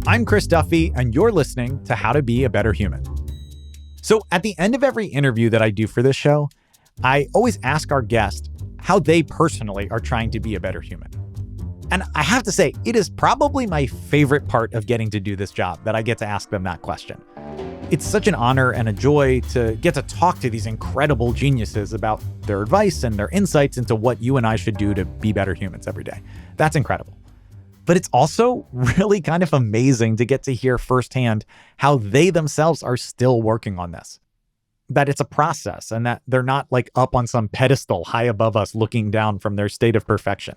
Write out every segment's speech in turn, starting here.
I'm Chris Duffy, and you're listening to How to Be a Better Human. So at the end of every interview that I do for this show, I always ask our guest how they personally are trying to be a better human. And I have to say, it is probably my favorite part of getting to do this job, that I get to ask them that question. It's such an honor and a joy to get to talk to these incredible geniuses about their advice and their insights into what you and I should do to be better humans every day. That's incredible. But it's also really kind of amazing to get to hear firsthand how they themselves are still working on this. That it's a process and that they're not like up on some pedestal high above us looking down from their state of perfection.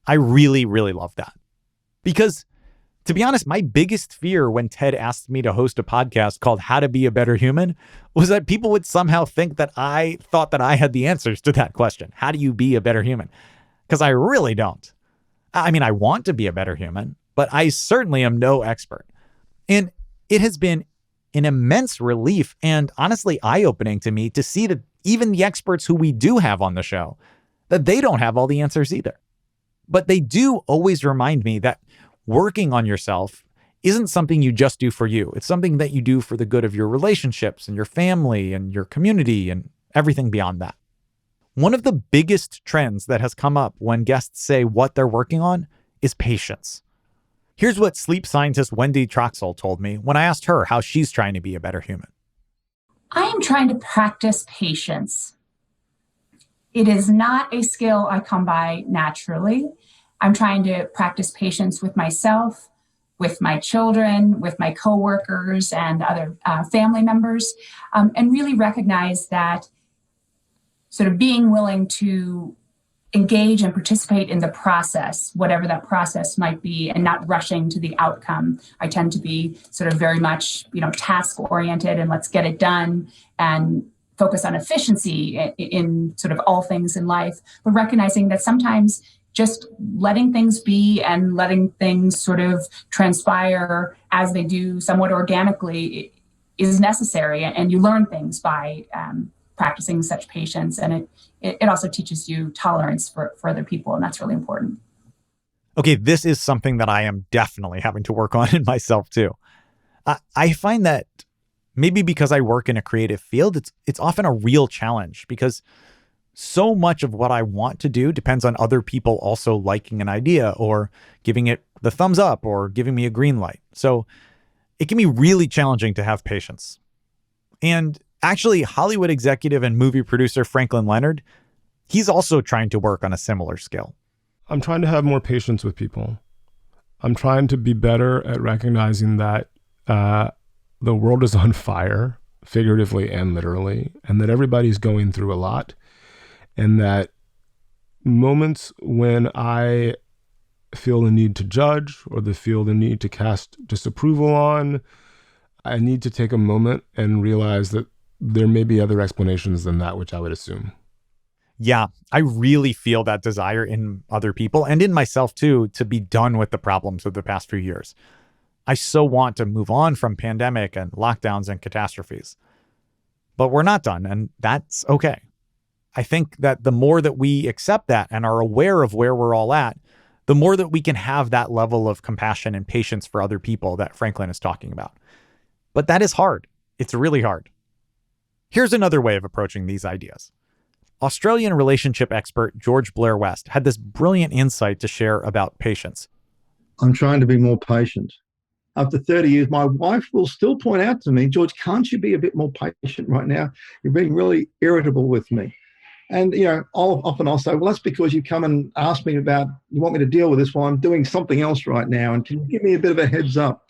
I really, really love that. Because to be honest, my biggest fear when Ted asked me to host a podcast called How to Be a Better Human was that people would somehow think that I thought that I had the answers to that question. How do you be a better human? Because I really don't. I mean, I want to be a better human, but I certainly am no expert. And it has been an immense relief and honestly eye-opening to me to see that even the experts who we do have on the show, that they don't have all the answers either. But they do always remind me that working on yourself isn't something you just do for you. It's something that you do for the good of your relationships and your family and your community and everything beyond that. One of the biggest trends that has come up when guests say what they're working on is patience. Here's what sleep scientist Wendy Troxel told me when I asked her how she's trying to be a better human. I am trying to practice patience. It is not a skill I come by naturally. I'm trying to practice patience with myself, with my children, with my coworkers and other family members, and really recognize that sort of being willing to engage and participate in the process, whatever that process might be, and not rushing to the outcome. I tend to be sort of very much, task oriented and let's get it done and focus on efficiency in sort of all things in life, but recognizing that sometimes just letting things be and letting things sort of transpire as they do somewhat organically is necessary. And you learn things by practicing such patience. And it also teaches you tolerance for other people. And that's really important. Okay, this is something that I am definitely having to work on in myself too. I find that maybe because I work in a creative field, it's often a real challenge because so much of what I want to do depends on other people also liking an idea or giving it the thumbs up or giving me a green light. So it can be really challenging to have patience. And actually, Hollywood executive and movie producer Franklin Leonard, he's also trying to work on a similar skill. I'm trying to have more patience with people. I'm trying to be better at recognizing that the world is on fire, figuratively and literally, and that everybody's going through a lot. And that moments when I feel the need to judge or feel the need to cast disapproval on, I need to take a moment and realize that there may be other explanations than that which I would assume. Yeah, I really feel that desire in other people and in myself too, to be done with the problems of the past few years. I so want to move on from pandemic and lockdowns and catastrophes. But we're not done, and that's okay. I think that the more that we accept that and are aware of where we're all at, the more that we can have that level of compassion and patience for other people that Franklin is talking about. But that is hard. It's really hard. Here's another way of approaching these ideas. Australian relationship expert George Blair West had this brilliant insight to share about patience. I'm trying to be more patient. After 30 years, my wife will still point out to me, George, can't you be a bit more patient right now? You're being really irritable with me. And, I'll say, well, that's because you come and ask me about, you want me to deal with this while I'm doing something else right now. And can you give me a bit of a heads up?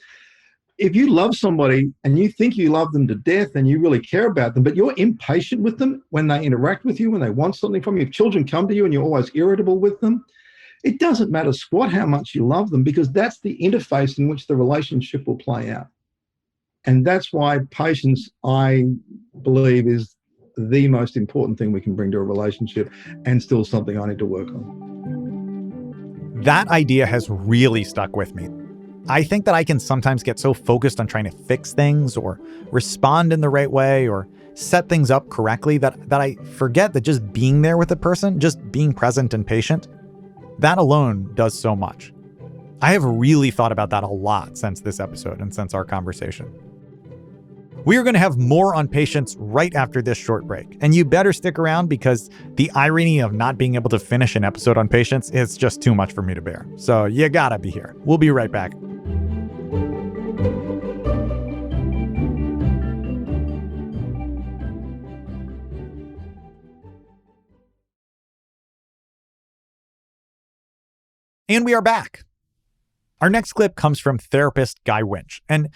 If you love somebody and you think you love them to death and you really care about them, but you're impatient with them when they interact with you, when they want something from you, if children come to you and you're always irritable with them, it doesn't matter squat how much you love them because that's the interface in which the relationship will play out. And that's why patience, I believe, is the most important thing we can bring to a relationship and still something I need to work on. That idea has really stuck with me. I think that I can sometimes get so focused on trying to fix things or respond in the right way or set things up correctly that I forget that just being there with a person, just being present and patient, that alone does so much. I have really thought about that a lot since this episode and since our conversation. We are going to have more on patience right after this short break. And you better stick around because the irony of not being able to finish an episode on patience is just too much for me to bear. So you gotta be here. We'll be right back. And we are back. Our next clip comes from therapist Guy Winch. And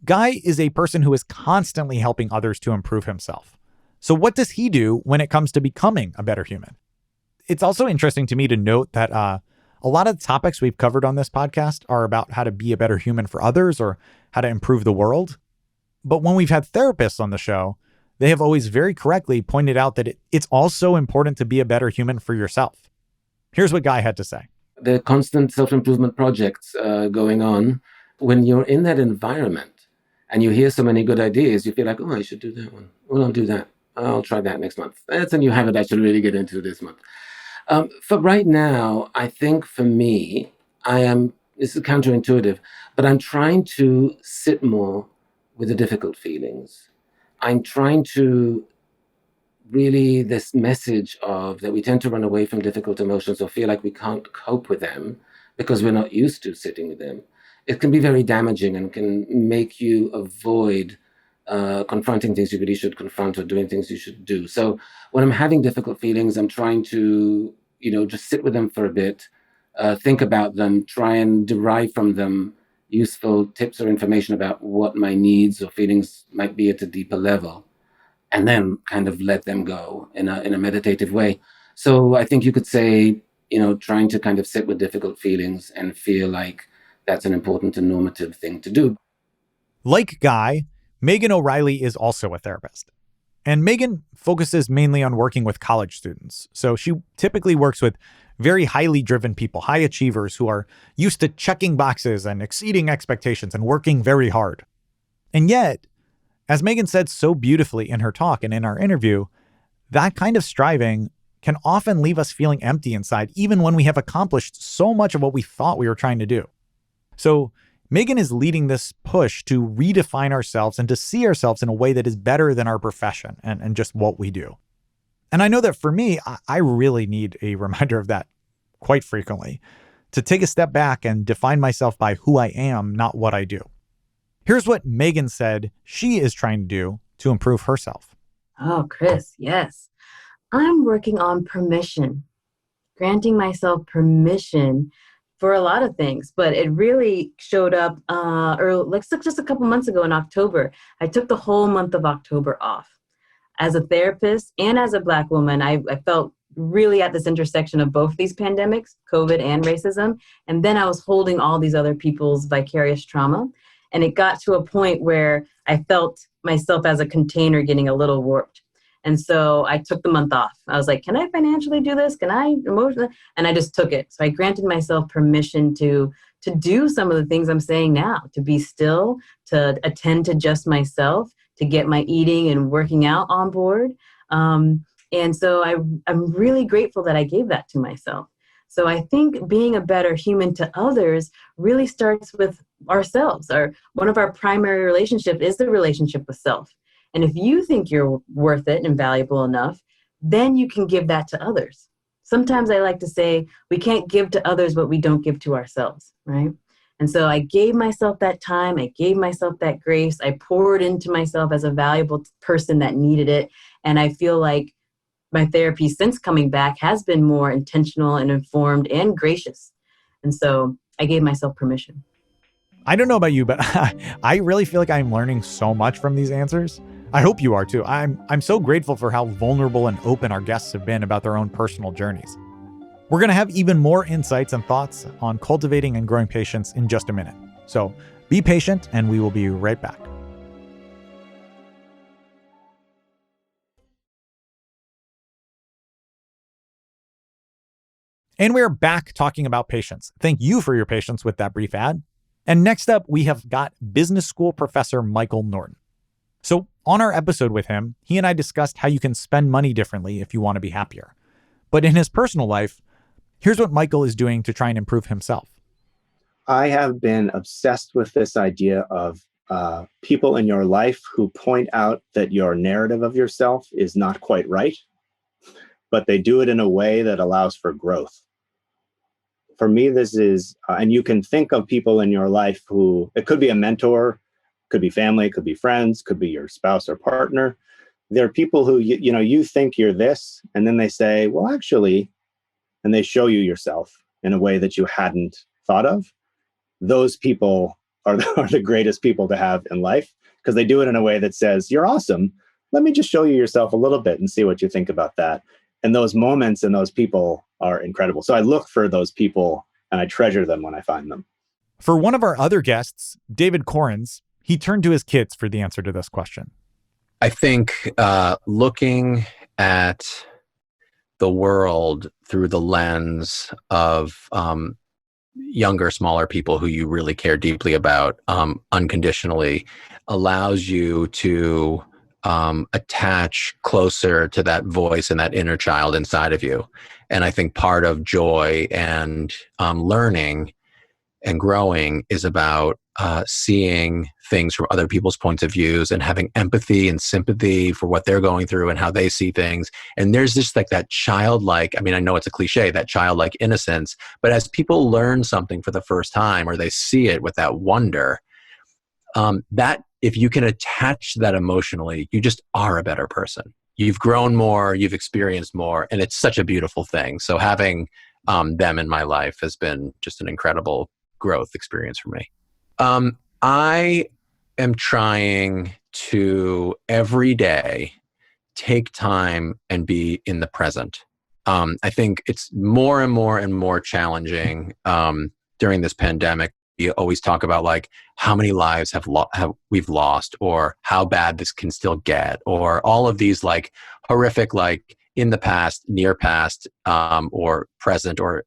Guy is a person who is constantly helping others to improve himself. So what does he do when it comes to becoming a better human? It's also interesting to me to note that a lot of the topics we've covered on this podcast are about how to be a better human for others or how to improve the world. But when we've had therapists on the show, they have always very correctly pointed out that it's also important to be a better human for yourself. Here's what Guy had to say. The constant self-improvement projects going on, when you're in that environment and you hear so many good ideas, you feel like, oh, I should do that one. Well, I'll do that. I'll try that next month. That's a new habit I should really get into this month. For right now, I think for me, this is counterintuitive, but I'm trying to sit more with the difficult feelings. I'm trying to really, this message of that we tend to run away from difficult emotions or feel like we can't cope with them because we're not used to sitting with them. It can be very damaging and can make you avoid confronting things you really should confront or doing things you should do. So when I'm having difficult feelings, I'm trying to, just sit with them for a bit, think about them, try and derive from them useful tips or information about what my needs or feelings might be at a deeper level, and then kind of let them go in a meditative way. So I think you could say, trying to kind of sit with difficult feelings and feel like that's an important and normative thing to do. Like Guy, Megan O'Reilly is also a therapist. And Megan focuses mainly on working with college students. So she typically works with very highly driven people, high achievers who are used to checking boxes and exceeding expectations and working very hard. And yet, as Megan said so beautifully in her talk and in our interview, that kind of striving can often leave us feeling empty inside, even when we have accomplished so much of what we thought we were trying to do. So Megan is leading this push to redefine ourselves and to see ourselves in a way that is better than our profession and just what we do. And I know that for me, I really need a reminder of that quite frequently, to take a step back and define myself by who I am, not what I do. Here's what Megan said she is trying to do to improve herself. Oh, Chris, yes. I'm working on permission, granting myself permission for a lot of things, but it really showed up just a couple months ago in October. I took the whole month of October off. As a therapist and as a Black woman, I felt really at this intersection of both these pandemics, COVID and racism. And then I was holding all these other people's vicarious trauma. And it got to a point where I felt myself as a container getting a little warped. And so I took the month off. I was like, can I financially do this? Can I emotionally? And I just took it. So I granted myself permission to do some of the things I'm saying now, to be still, to attend to just myself, to get my eating and working out on board. And so I'm really grateful that I gave that to myself. So I think being a better human to others really starts with ourselves. One of our primary relationships is the relationship with self. And if you think you're worth it and valuable enough, then you can give that to others. Sometimes I like to say we can't give to others what we don't give to ourselves, right? And so I gave myself that time. I gave myself that grace. I poured into myself as a valuable person that needed it. And I feel like my therapy since coming back has been more intentional and informed and gracious. And so I gave myself permission. I don't know about you, but I really feel like I'm learning so much from these answers. I hope you are too. I'm so grateful for how vulnerable and open our guests have been about their own personal journeys. We're going to have even more insights and thoughts on cultivating and growing patience in just a minute. So be patient and we will be right back. And we're back talking about patience. Thank you for your patience with that brief ad. And next up, we have got business school professor Michael Norton. So on our episode with him, he and I discussed how you can spend money differently if you want to be happier. But in his personal life, here's what Michael is doing to try and improve himself. I have been obsessed with this idea of people in your life who point out that your narrative of yourself is not quite right, but they do it in a way that allows for growth. For me, this is, and you can think of people in your life who, it could be a mentor, could be family, could be friends, could be your spouse or partner. There are people who, you think you're this, and then they say, well, actually, and they show you yourself in a way that you hadn't thought of. Those people are the greatest people to have in life, because they do it in a way that says, you're awesome. Let me just show you yourself a little bit and see what you think about that. And those moments and those people are incredible. So I look for those people and I treasure them when I find them. For one of our other guests, David Corrins, he turned to his kids for the answer to this question. I think looking at the world through the lens of younger, smaller people who you really care deeply about unconditionally allows you to attach closer to that voice and that inner child inside of you. And I think part of joy and learning and growing is about seeing things from other people's points of views and having empathy and sympathy for what they're going through and how they see things. And there's just like that childlike, I mean, I know it's a cliche, that childlike innocence, but as people learn something for the first time or they see it with that wonder, that if you can attach that emotionally, you just are a better person. You've grown more, you've experienced more, and it's such a beautiful thing. So having them in my life has been just an incredible growth experience for me. I am trying to every day take time and be in the present. I think it's more and more and more challenging during this pandemic. You always talk about like how many lives have we've lost, or how bad this can still get, or all of these like horrific, like in the past, near past, or present or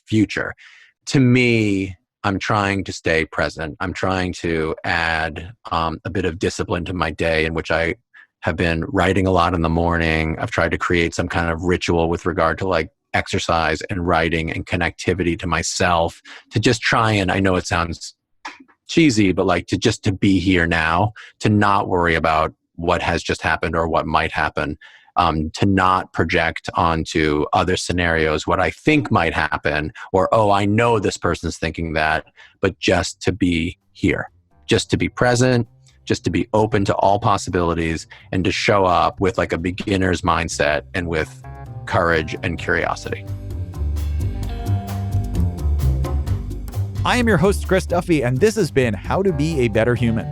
future. To me, I'm trying to stay present. I'm trying to add a bit of discipline to my day, in which I have been writing a lot in the morning. I've tried to create some kind of ritual with regard to like exercise and writing and connectivity to myself, to just try and, I know it sounds cheesy, but like to be here now, to not worry about what has just happened or what might happen, to not project onto other scenarios what I think might happen, or, oh, I know this person's thinking that, but just to be here, just to be present, just to be open to all possibilities, and to show up with like a beginner's mindset and with courage and curiosity. I am your host, Chris Duffy, and this has been How to Be a Better Human.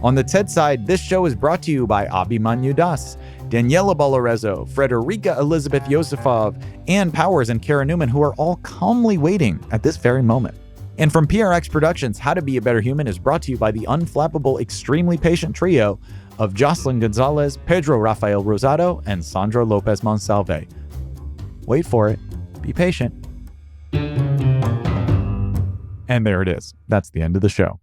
On the TED side, this show is brought to you by Abhimanyu Das, Daniela Balarezo, Frederica Elizabeth Yosifov, Ann Powers, and Kara Newman, who are all calmly waiting at this very moment. And from PRX Productions, How to Be a Better Human is brought to you by the unflappable, extremely patient trio of Jocelyn Gonzalez, Pedro Rafael Rosado, and Sandra Lopez Monsalve. Wait for it. Be patient. And there it is. That's the end of the show.